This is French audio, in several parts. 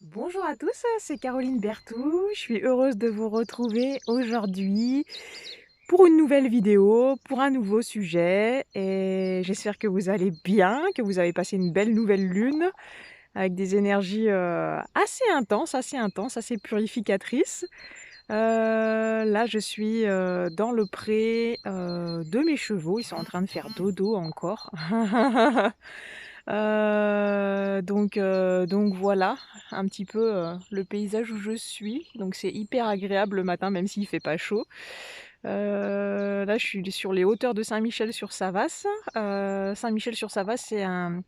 Bonjour à tous, c'est Caroline Berthou. Je suis heureuse de vous retrouver aujourd'hui pour une nouvelle vidéo, pour un nouveau sujet et j'espère que vous allez bien, que vous avez passé une belle nouvelle lune avec des énergies, assez intenses, assez purificatrices. Là, je suis, dans le pré, de mes chevaux. Ils sont en train de faire dodo encore. Donc voilà, un petit peu, le paysage où je suis. Donc c'est hyper agréable le matin, même s'il fait pas chaud. Là, je suis sur les hauteurs de Saint-Michel-sur-Savasse. Saint-Michel-sur-Savasse, c'est un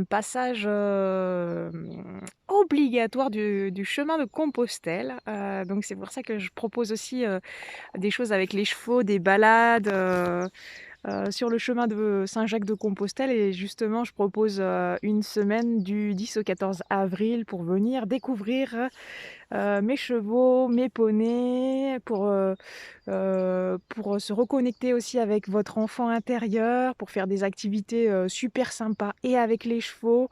passage, obligatoire du chemin de Compostelle. Donc c'est pour ça que je propose aussi, des choses avec les chevaux, des balades, sur le chemin de Saint-Jacques-de-Compostelle et justement je propose, une semaine du 10 au 14 avril pour venir découvrir, mes chevaux, mes poneys, pour se reconnecter aussi avec votre enfant intérieur, pour faire des activités, super sympas et avec les chevaux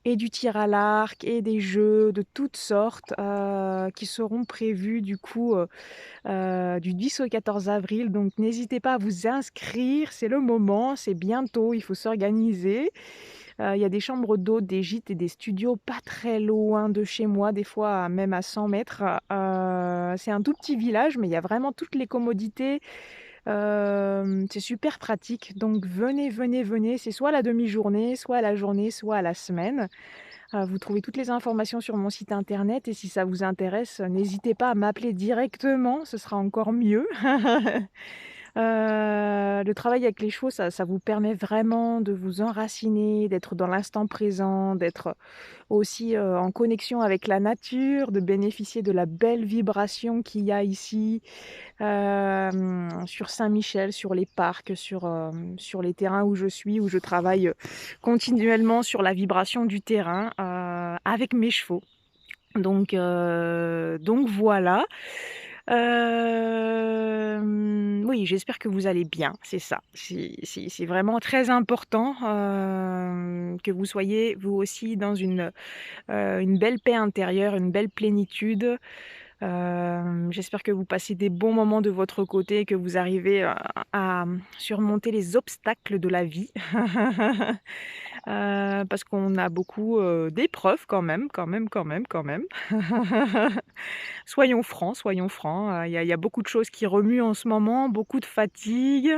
et du tir à l'arc et des jeux de toutes sortes, qui seront prévus du coup, du 10 au 14 avril. Donc n'hésitez pas à vous inscrire, c'est le moment, c'est bientôt, il faut s'organiser. Il y a des chambres d'hôtes, des gîtes et des studios pas très loin de chez moi, des fois même à 100 mètres. C'est un tout petit village, mais il y a vraiment toutes les commodités. C'est super pratique. Donc venez, venez, venez. C'est soit à la demi-journée, soit à la journée, soit à la semaine. Vous trouvez toutes les informations sur mon site internet et si ça vous intéresse, n'hésitez pas à m'appeler directement, ce sera encore mieux. Le travail avec les chevaux, ça vous permet vraiment de vous enraciner, d'être dans l'instant présent, d'être aussi, en connexion avec la nature, de bénéficier de la belle vibration qu'il y a ici, sur Saint-Michel, sur les parcs, sur les terrains où je travaille, continuellement sur la vibration du terrain, avec mes chevaux. Donc voilà. Oui, j'espère que vous allez bien, c'est ça. C'est vraiment très important, que vous soyez vous aussi dans une belle paix intérieure, une belle plénitude. J'espère que vous passez des bons moments de votre côté, que vous arrivez, à surmonter les obstacles de la vie. Parce qu'on a beaucoup, d'épreuves quand même. Soyons francs, il y a beaucoup de choses qui remuent en ce moment, beaucoup de fatigue.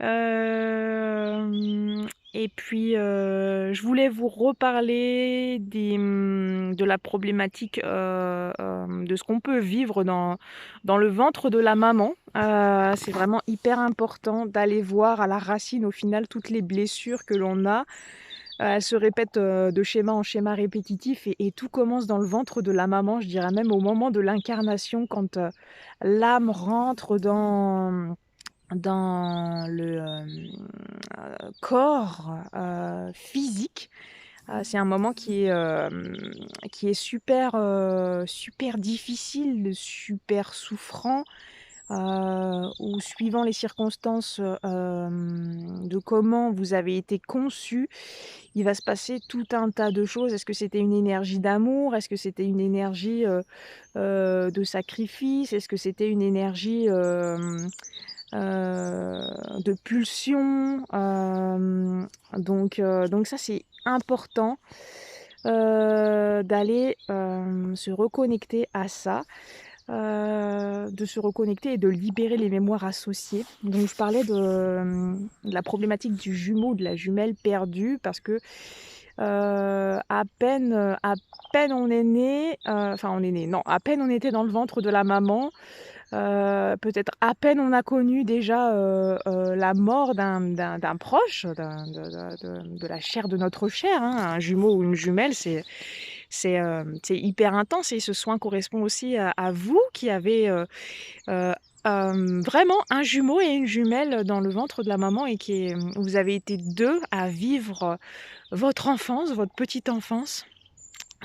Hem Et puis, je voulais vous reparler de la problématique, de ce qu'on peut vivre dans le ventre de la maman. C'est vraiment hyper important d'aller voir à la racine, au final, toutes les blessures que l'on a. Elles se répètent, de schéma en schéma répétitif et tout commence dans le ventre de la maman, je dirais même au moment de l'incarnation quand, l'âme rentre dans le, corps, physique. C'est un moment qui est super, super difficile, super souffrant, où suivant les circonstances, de comment vous avez été conçu, il va se passer tout un tas de choses. Est-ce que c'était une énergie d'amour? Est-ce que c'était une énergie, de sacrifice? Est-ce que c'était une énergie, de pulsion? Donc ça, c'est important, d'aller, se reconnecter à ça, de se reconnecter et de libérer les mémoires associées. Donc je parlais de la problématique du jumeau, de la jumelle perdue parce que, à peine on est né, enfin on est né, non, à peine on était dans le ventre de la maman, peut-être à peine on a connu déjà, la mort d'un proche, de la chair de notre chair, hein. Un jumeau ou une jumelle, c'est hyper intense et ce soin correspond aussi à vous qui avez, heu, vraiment un jumeau et une jumelle dans le ventre de la maman et vous avez été 2 à vivre, votre enfance, votre petite enfance.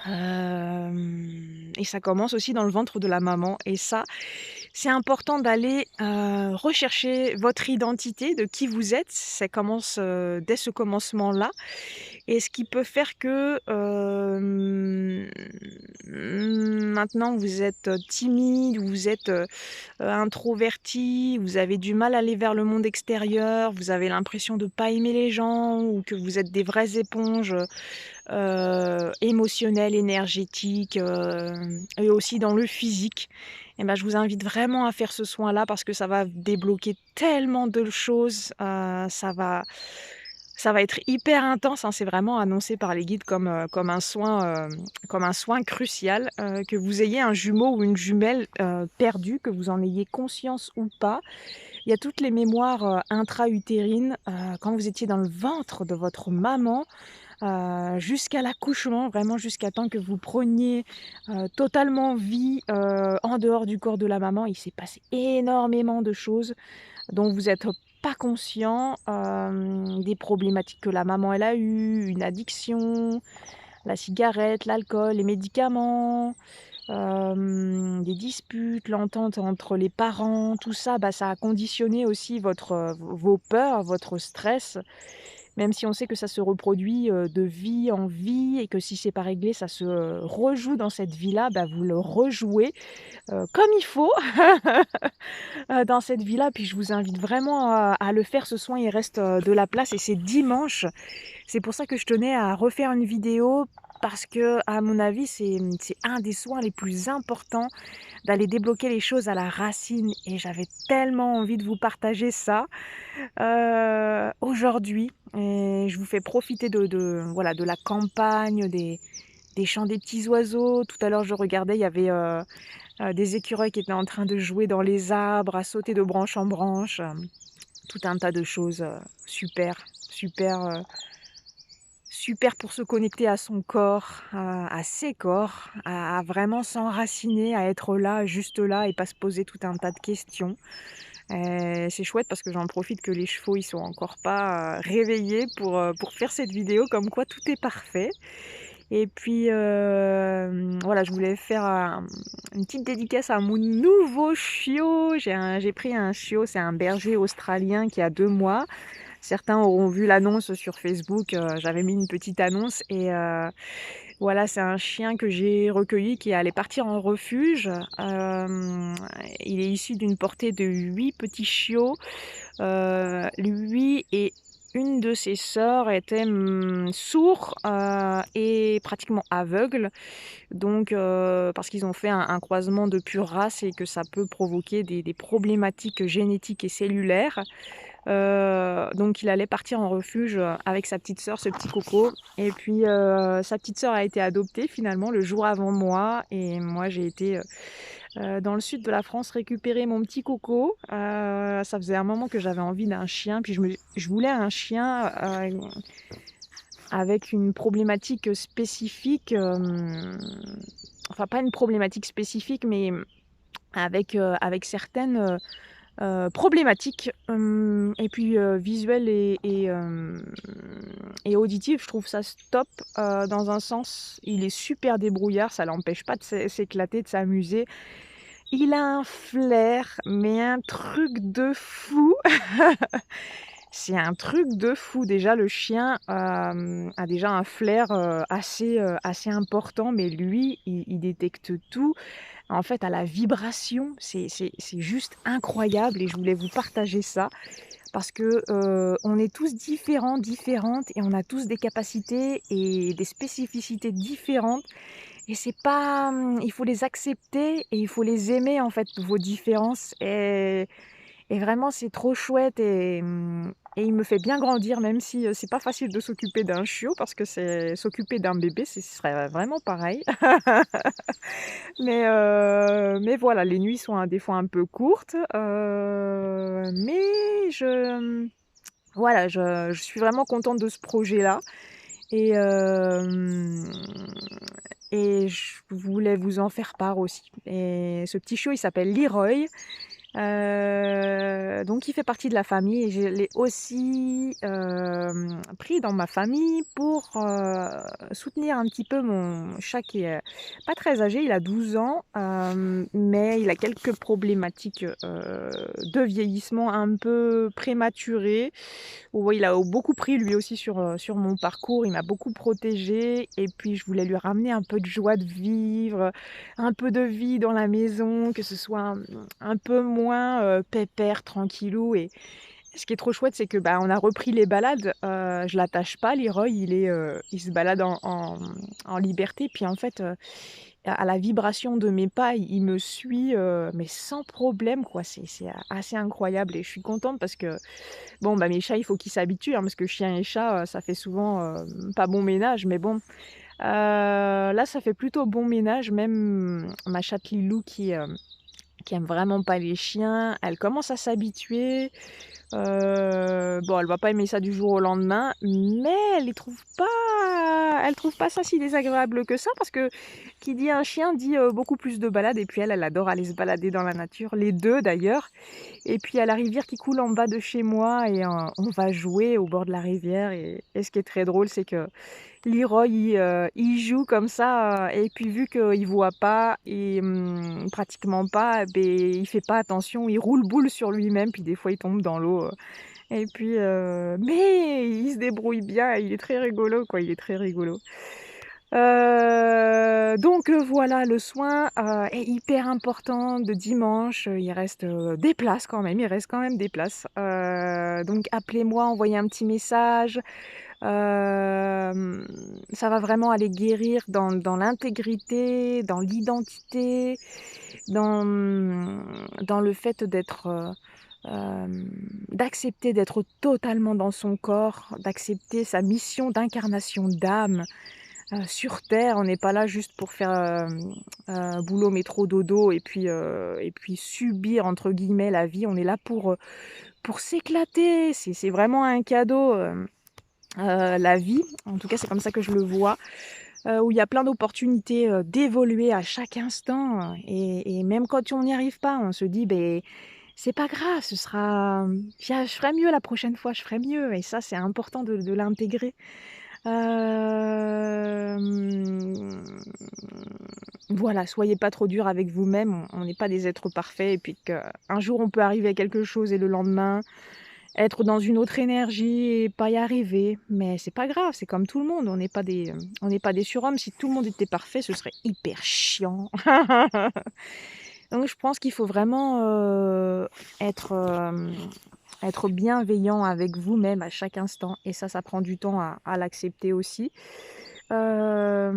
Et ça commence aussi dans le ventre de la maman et ça, c'est important d'aller, rechercher votre identité, de qui vous êtes. Ça commence, dès ce commencement-là et ce qui peut faire que, maintenant vous êtes, timide, vous êtes, introverti, vous avez du mal à aller vers le monde extérieur, vous avez l'impression de pas aimer les gens ou que vous êtes des vraies éponges, émotionnelles, énergétiques, et aussi dans le physique, et ben, je vous invite vraiment à faire ce soin-là parce que ça va débloquer tellement de choses, ça va être hyper intense, hein. C'est vraiment annoncé par les guides comme un soin crucial, que vous ayez un jumeau ou une jumelle, perdu, que vous en ayez conscience ou pas. Il y a toutes les mémoires, intra-utérines, quand vous étiez dans le ventre de votre maman, jusqu'à l'accouchement, vraiment jusqu'à temps que vous preniez, totalement vie, en dehors du corps de la maman. Il s'est passé énormément de choses dont vous êtes pas conscient, des problématiques que la maman elle a eues, une addiction, la cigarette, l'alcool, les médicaments, des disputes, l'entente entre les parents, tout ça, bah, ça a conditionné aussi vos peurs, votre stress. Même si on sait que ça se reproduit, de vie en vie et que si c'est pas réglé, ça se, rejoue dans cette vie-là, bah, vous le rejouez, comme il faut, dans cette vie-là. Puis je vous invite vraiment à le faire ce soin, il reste, de la place et c'est dimanche. C'est pour ça que je tenais à refaire une vidéo parce que, à mon avis, c'est un des soins les plus importants, d'aller débloquer les choses à la racine et j'avais tellement envie de vous partager ça, aujourd'hui, et je vous fais profiter voilà, de la campagne, des chants des petits oiseaux. Tout à l'heure, je regardais, il y avait, des écureuils qui étaient en train de jouer dans les arbres, à sauter de branche en branche, tout un tas de choses, super, super, super pour se connecter à son corps, à ses corps, à vraiment s'enraciner, à être là, juste là et pas se poser tout un tas de questions. C'est chouette parce que j'en profite que les chevaux, ils sont encore pas, réveillés pour faire cette vidéo comme quoi tout est parfait. Et puis, voilà, je voulais faire, une petite dédicace à mon nouveau chiot. J'ai pris un chiot, c'est un berger australien qui a 2 mois. Certains auront vu l'annonce sur Facebook, j'avais mis une petite annonce et voilà, c'est un chien que j'ai recueilli qui allait partir en refuge. Il est issu d'une portée de 8 petits chiots. Lui et une de ses sœurs étaient, sourds, et pratiquement aveugles. Donc parce qu'ils ont fait un croisement de pure race et que ça peut provoquer des problématiques génétiques et cellulaires. Donc il allait partir en refuge, avec sa petite sœur, ce petit Coco et puis, sa petite sœur a été adoptée finalement le jour avant moi et moi j'ai été, dans le sud de la France récupérer mon petit Coco. Ça faisait un moment que j'avais envie d'un chien, puis je voulais un chien, avec une problématique, spécifique, enfin pas une problématique spécifique, mais avec certaines, problématiques, et puis, visuelles et auditives. Je trouve ça top, dans un sens, il est super débrouillard, ça l'empêche pas de s'éclater, de s'amuser. Il a un flair, mais un truc de fou! C'est un truc de fou. Déjà le chien, a déjà un flair, assez important, mais lui, il détecte tout. En fait, à la vibration, c'est juste incroyable et je voulais vous partager ça parce que, on est tous différents, différentes et on a tous des capacités et des spécificités différentes et c'est pas, il faut les accepter et il faut les aimer, en fait, vos différences et vraiment c'est trop chouette et il me fait bien grandir même si, c'est pas facile de s'occuper d'un chiot parce que c'est s'occuper d'un bébé, ce serait vraiment pareil. Mais voilà, les nuits sont des fois un peu courtes, mais voilà, je suis vraiment contente de ce projet-là et je voulais vous en faire part aussi et ce petit chiot, il s'appelle Leroy. Donc il fait partie de la famille et je l'ai aussi, pris dans ma famille pour, soutenir un petit peu mon chat qui est pas très âgé, il a 12 ans, mais il a quelques problématiques, de vieillissement un peu prématurées. Oui, il a beaucoup pris lui aussi sur mon parcours, il m'a beaucoup protégée et puis je voulais lui ramener un peu de joie de vivre, un peu de vie dans la maison, que ce soit un peu moins, pépère, tranquillou et ce qui est trop chouette, c'est que, bah, on a repris les balades, je l'attache pas Leroy, il se balade en liberté puis en fait, à la vibration de mes pas, il me suit, mais sans problème quoi, c'est assez incroyable et je suis contente parce que bon, bah, mes chats, il faut qu'ils s'habituent, hein, parce que chien et chat, ça fait souvent, pas bon ménage, mais bon, là, ça fait plutôt bon ménage. Même ma chatte Lilou qui aime vraiment pas les chiens, elle commence à s'habituer. Bon, elle va pas aimer ça du jour au lendemain, mais elle trouve pas ça si désagréable que ça parce que qui dit un chien dit, beaucoup plus de balades et puis elle adore aller se balader dans la nature, les 2 d'ailleurs. Et puis il y a la rivière qui coule en bas de chez moi et on va jouer au bord de la rivière et ce qui est très drôle, c'est que Leroy, il joue comme ça, et puis vu qu'il voit pas et pratiquement pas, beh, il fait pas attention, il roule boule sur lui-même, puis des fois il tombe dans l'eau, et puis, mais il se débrouille bien, il est très rigolo quoi, il est très rigolo. Donc voilà, le soin, est hyper important de dimanche, il reste, des places quand même, il reste quand même des places. Donc appelez-moi, envoyez un petit message. Ça va vraiment aller guérir dans l'intégrité, dans l'identité, dans le fait d'être, d'accepter d'être totalement dans son corps, d'accepter sa mission d'incarnation d'âme. Sur terre, on n'est pas là juste pour faire, boulot, métro, dodo et puis «subir» entre guillemets la vie. On est là pour s'éclater. C'est vraiment un cadeau, la vie. En tout cas, c'est comme ça que je le vois, où il y a plein d'opportunités, d'évoluer à chaque instant, et même quand on n'y arrive pas, on se dit: «Beh, c'est pas grave, ce sera, je ferai mieux la prochaine fois, je ferai mieux» et ça, c'est important de l'intégrer. Voilà, soyez pas trop dur avec vous-même, on n'est pas des êtres parfaits et puis qu'un jour on peut arriver à quelque chose et le lendemain, être dans une autre énergie et pas y arriver. Mais c'est pas grave, c'est comme tout le monde, on n'est pas des surhommes. Si tout le monde était parfait, ce serait hyper chiant. Donc je pense qu'il faut vraiment, être, être bienveillant avec vous-même à chaque instant et ça prend du temps à l'accepter aussi. Voilà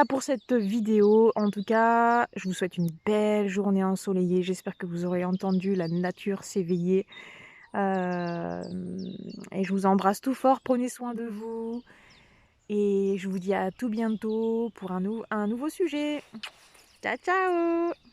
pour cette vidéo. En tout cas, je vous souhaite une belle journée ensoleillée. J'espère que vous aurez entendu la nature s'éveiller. Et je vous embrasse tout fort. Prenez soin de vous et je vous dis à tout bientôt pour un nouveau sujet. Ciao, ciao!